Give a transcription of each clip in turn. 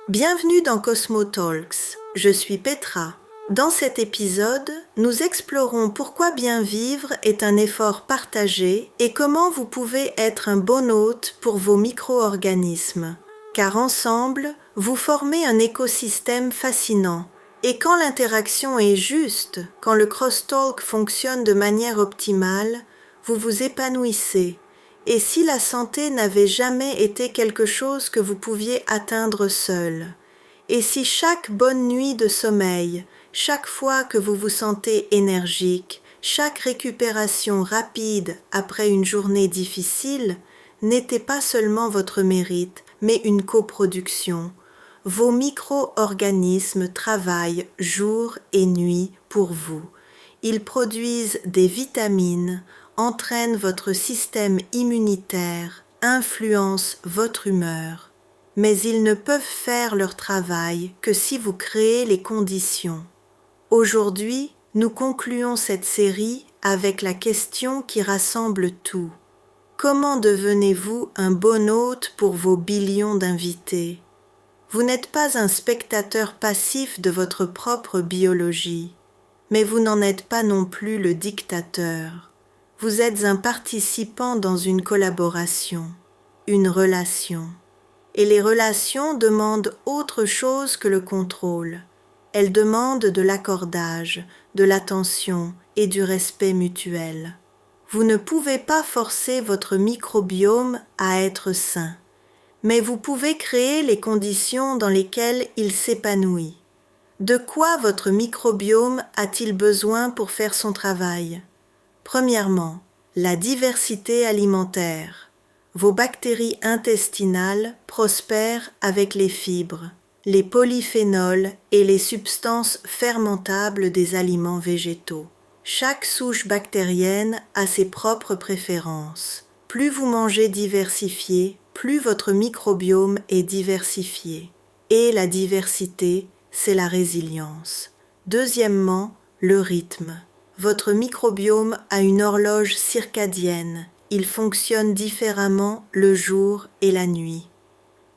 Bienvenue dans Cosmo Talks, je suis Petra. Dans cet épisode, nous explorons pourquoi bien vivre est un effort partagé et comment vous pouvez être un bon hôte pour vos micro-organismes. Car ensemble, vous formez un écosystème fascinant. Et quand l'interaction est juste, quand le crosstalk fonctionne de manière optimale, vous vous épanouissez. Et si la santé n'avait jamais été quelque chose que vous pouviez atteindre seul? Et si chaque bonne nuit de sommeil, chaque fois que vous vous sentez énergique, chaque récupération rapide après une journée difficile, n'était pas seulement votre mérite, mais une coproduction? Vos micro-organismes travaillent jour et nuit pour vous. Ils produisent des vitamines, entraînent votre système immunitaire, influencent votre humeur. Mais ils ne peuvent faire leur travail que si vous créez les conditions. Aujourd'hui, nous concluons cette série avec la question qui rassemble tout. Comment devenez-vous un bon hôte pour vos billions d'invités? Vous n'êtes pas un spectateur passif de votre propre biologie, mais vous n'en êtes pas non plus le dictateur. Vous êtes un participant dans une collaboration, une relation. Et les relations demandent autre chose que le contrôle. Elles demandent de l'accordage, de l'attention et du respect mutuel. Vous ne pouvez pas forcer votre microbiome à être sain, mais vous pouvez créer les conditions dans lesquelles il s'épanouit. De quoi votre microbiome a-t-il besoin pour faire son travail? Premièrement, la diversité alimentaire. Vos bactéries intestinales prospèrent avec les fibres, les polyphénols et les substances fermentables des aliments végétaux. Chaque souche bactérienne a ses propres préférences. Plus vous mangez diversifié, plus votre microbiome est diversifié. Et la diversité, c'est la résilience. Deuxièmement, le rythme. Votre microbiome a une horloge circadienne. Il fonctionne différemment le jour et la nuit.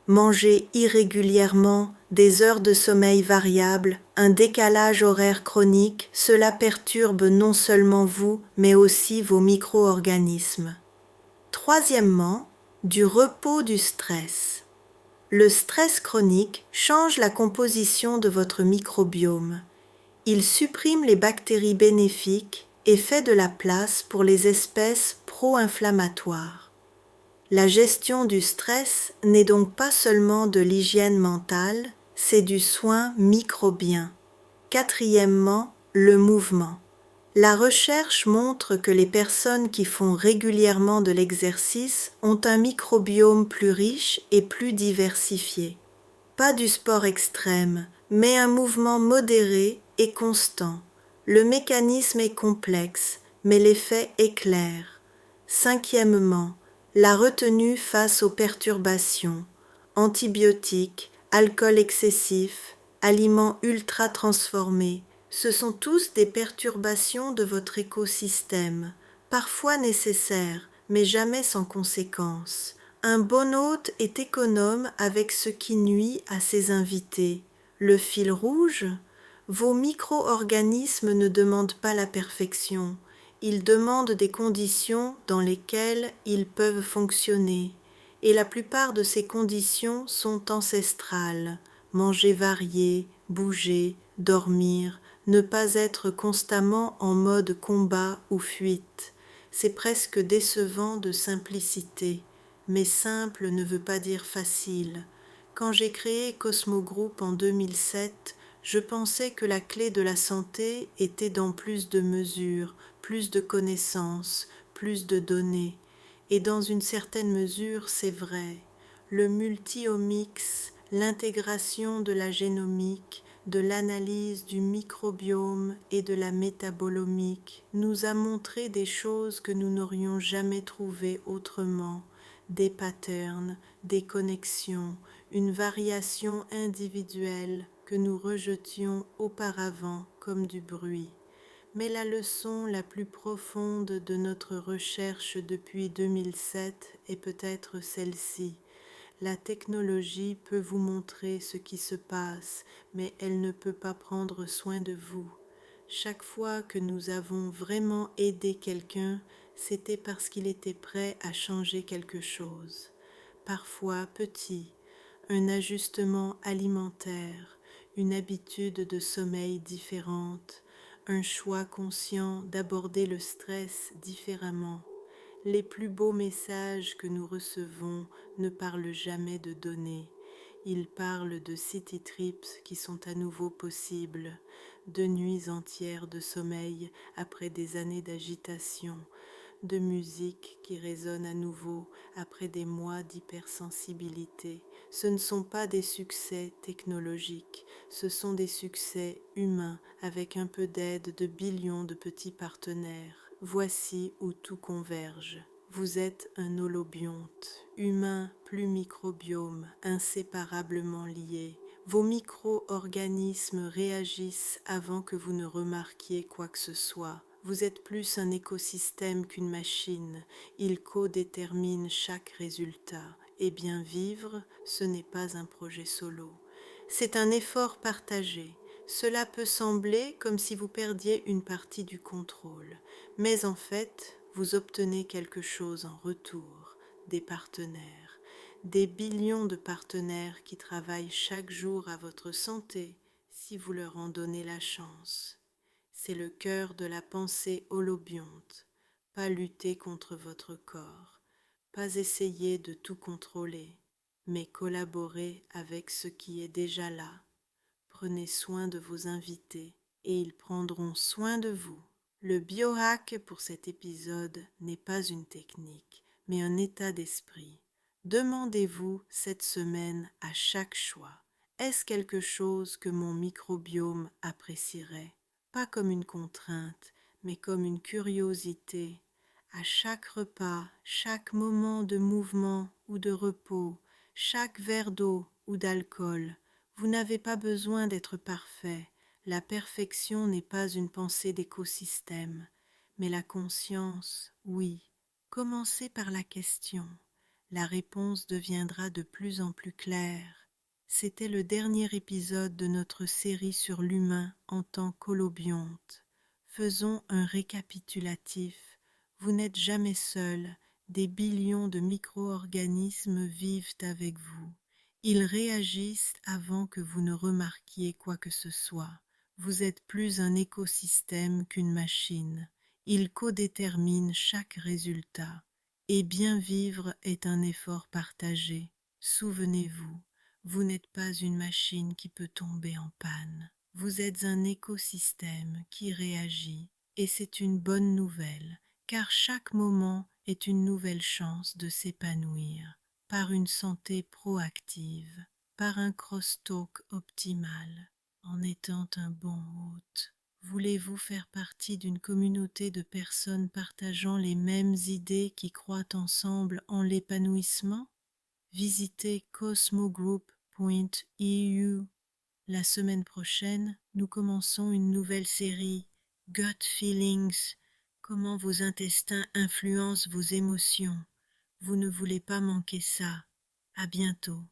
Manger irrégulièrement, des heures de sommeil variables, un décalage horaire chronique, cela perturbe non seulement vous, mais aussi vos micro-organismes. Troisièmement, du repos du stress. Le stress chronique change la composition de votre microbiome. Il supprime les bactéries bénéfiques et fait de la place pour les espèces pro-inflammatoires. La gestion du stress n'est donc pas seulement de l'hygiène mentale, c'est du soin microbien. Quatrièmement, le mouvement. La recherche montre que les personnes qui font régulièrement de l'exercice ont un microbiome plus riche et plus diversifié. Pas du sport extrême, mais un mouvement modéré et constant. Le mécanisme est complexe, mais l'effet est clair. Cinquièmement, la retenue face aux perturbations, antibiotiques, alcool excessif, aliments ultra transformés, ce sont tous des perturbations de votre écosystème, parfois nécessaires, mais jamais sans conséquence. Un bon hôte est économe avec ce qui nuit à ses invités. Le fil rouge? Vos micro-organismes ne demandent pas la perfection. Ils demandent des conditions dans lesquelles ils peuvent fonctionner. Et la plupart de ces conditions sont ancestrales. Manger varié, bouger, dormir, ne pas être constamment en mode combat ou fuite. C'est presque décevant de simplicité. Mais simple ne veut pas dire facile. Quand j'ai créé Cosmo Group en 2007, je pensais que la clé de la santé était dans plus de mesures, plus de connaissances, plus de données. Et dans une certaine mesure, c'est vrai. Le multi-omics, l'intégration de la génomique, de l'analyse du microbiome et de la métabolomique nous a montré des choses que nous n'aurions jamais trouvées autrement, des patterns, des connexions, une variation individuelle que nous rejetions auparavant comme du bruit. Mais la leçon la plus profonde de notre recherche depuis 2007 est peut-être celle-ci. La technologie peut vous montrer ce qui se passe, mais elle ne peut pas prendre soin de vous. Chaque fois que nous avons vraiment aidé quelqu'un, c'était parce qu'il était prêt à changer quelque chose. Parfois petit, un ajustement alimentaire, une habitude de sommeil différente, un choix conscient d'aborder le stress différemment. Les plus beaux messages que nous recevons ne parlent jamais de données. Ils parlent de city trips qui sont à nouveau possibles, de nuits entières de sommeil après des années d'agitation, de musique qui résonne à nouveau après des mois d'hypersensibilité. Ce ne sont pas des succès technologiques, ce sont des succès humains avec un peu d'aide de billions de petits partenaires. Voici où tout converge. Vous êtes un holobionte, humain plus microbiome, inséparablement liés. Vos micro-organismes réagissent avant que vous ne remarquiez quoi que ce soit. Vous êtes plus un écosystème qu'une machine. Il codétermine chaque résultat. Et bien vivre, ce n'est pas un projet solo. C'est un effort partagé. Cela peut sembler comme si vous perdiez une partie du contrôle. Mais en fait, vous obtenez quelque chose en retour, des partenaires. Des billions de partenaires qui travaillent chaque jour à votre santé si vous leur en donnez la chance. C'est le cœur de la pensée holobionte. Pas lutter contre votre corps, pas essayer de tout contrôler, mais collaborer avec ce qui est déjà là. Prenez soin de vos invités et ils prendront soin de vous. Le biohack pour cet épisode n'est pas une technique, mais un état d'esprit. Demandez-vous cette semaine à chaque choix, est-ce quelque chose que mon microbiome apprécierait? Pas comme une contrainte, mais comme une curiosité. À chaque repas, chaque moment de mouvement ou de repos, chaque verre d'eau ou d'alcool, vous n'avez pas besoin d'être parfait. La perfection n'est pas une pensée d'écosystème, mais la conscience, oui. Commencez par la question. La réponse deviendra de plus en plus claire. C'était le dernier épisode de notre série sur l'humain en tant qu'holobionte. Faisons un récapitulatif. Vous n'êtes jamais seul, des billions de micro-organismes vivent avec vous. Ils réagissent avant que vous ne remarquiez quoi que ce soit. Vous êtes plus un écosystème qu'une machine. Ils codéterminent chaque résultat. Et bien vivre est un effort partagé. Souvenez-vous, vous n'êtes pas une machine qui peut tomber en panne. Vous êtes un écosystème qui réagit. Et c'est une bonne nouvelle, car chaque moment est une nouvelle chance de s'épanouir. Par une santé proactive, par un crosstalk optimal, en étant un bon hôte. Voulez-vous faire partie d'une communauté de personnes partageant les mêmes idées qui croient ensemble en l'épanouissement? Visitez cosmogroup.eu. La semaine prochaine, nous commençons une nouvelle série, Gut Feelings, comment vos intestins influencent vos émotions. Vous ne voulez pas manquer ça. À bientôt.